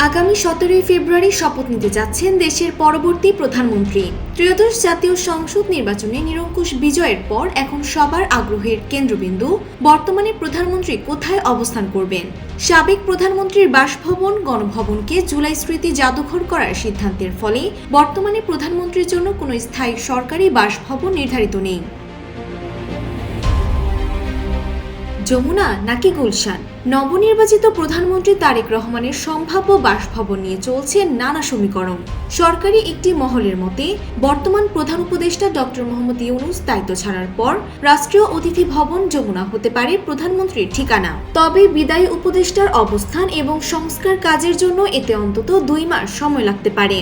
আগামী 17 ফেব্রুয়ারি শপথ নিতে যাচ্ছেন দেশের পরবর্তী প্রধানমন্ত্রী। ত্রয়োদশ জাতীয় সংসদ নির্বাচনে নিরঙ্কুশ বিজয়ের পর এখন সবার আগ্রহের কেন্দ্রবিন্দু বর্তমানে প্রধানমন্ত্রী কোথায় অবস্থান করবেন। সাবেক প্রধানমন্ত্রীর বাসভবন গণভবনকে জুলাই স্মৃতি জাদুঘর করার সিদ্ধান্তের ফলে বর্তমানে প্রধানমন্ত্রীর জন্য কোনো স্থায়ী সরকারি বাসভবন নির্ধারিত নেই। যমুনা নাকি গুলশান, নবনির্বাচিত প্রধানমন্ত্রী তারেক রহমানের সম্ভাব্য বাসভবন নিয়ে চলছে নানা সমীকরণ। সরকারি একটি মহলের মতে বর্তমান প্রধান উপদেষ্টা ডক্টর মোহাম্মদ ইউনূস দায়িত্ব ছাড়ার পর রাষ্ট্রীয় অতিথি ভবন যমুনা হতে পারে প্রধানমন্ত্রীর ঠিকানা। তবে বিদায়ী উপদেষ্টার অবস্থান এবং সংস্কার কাজের জন্য এতে অন্তত 2 মাস সময় লাগতে পারে।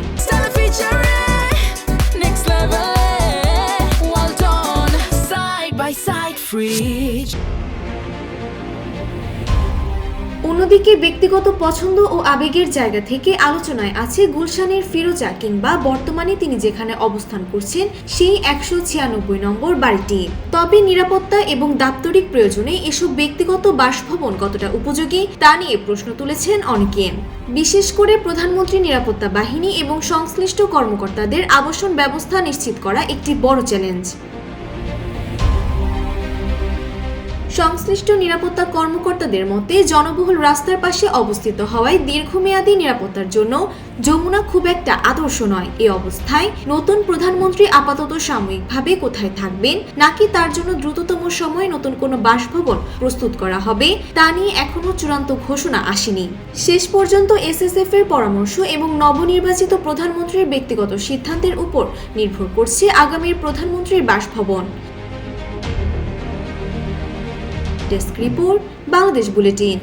অন্যদিকে ব্যক্তিগত পছন্দ ও আবেগের জায়গা থেকে আলোচনায় আছে গুলশানের ফিরোজা কিংবা বর্তমানে তিনি যেখানে অবস্থান করছেন সেই 196 নম্বর বাড়িটি। তবে নিরাপত্তা এবং দাপ্তরিক প্রয়োজনে এসব ব্যক্তিগত বাসভবন কতটা উপযোগী তা নিয়ে প্রশ্ন তুলেছেন অনেকে। বিশেষ করে প্রধানমন্ত্রী নিরাপত্তা বাহিনী এবং সংশ্লিষ্ট কর্মকর্তাদের আবাসন ব্যবস্থা নিশ্চিত করা একটি বড় চ্যালেঞ্জ। সংশ্লিষ্ট নিরাপত্তা কর্মকর্তাদের মতে জনবহুল রাস্তার পাশে অবস্থিত হওয়ায় দীর্ঘমেয়াদী নিরাপত্তার জন্য যমুনা খুব একটা আদর্শ নয়। এই অবস্থায় নতুন প্রধানমন্ত্রী আপাতত সাময়িকভাবে কোথায় থাকবেন নাকি তার জন্য দ্রুততম সময়ে নতুন কোনো বাসভবন প্রস্তুত করা হবে তা নিয়ে এখনো চূড়ান্ত ঘোষণা আসেনি। শেষ পর্যন্ত এসএসএফ এর পরামর্শ এবং নবনির্বাচিত প্রধানমন্ত্রীর ব্যক্তিগত সিদ্ধান্তের উপর নির্ভর করছে আগামীর প্রধানমন্ত্রীর বাসভবন। Desk report, Bangladesh bulletin.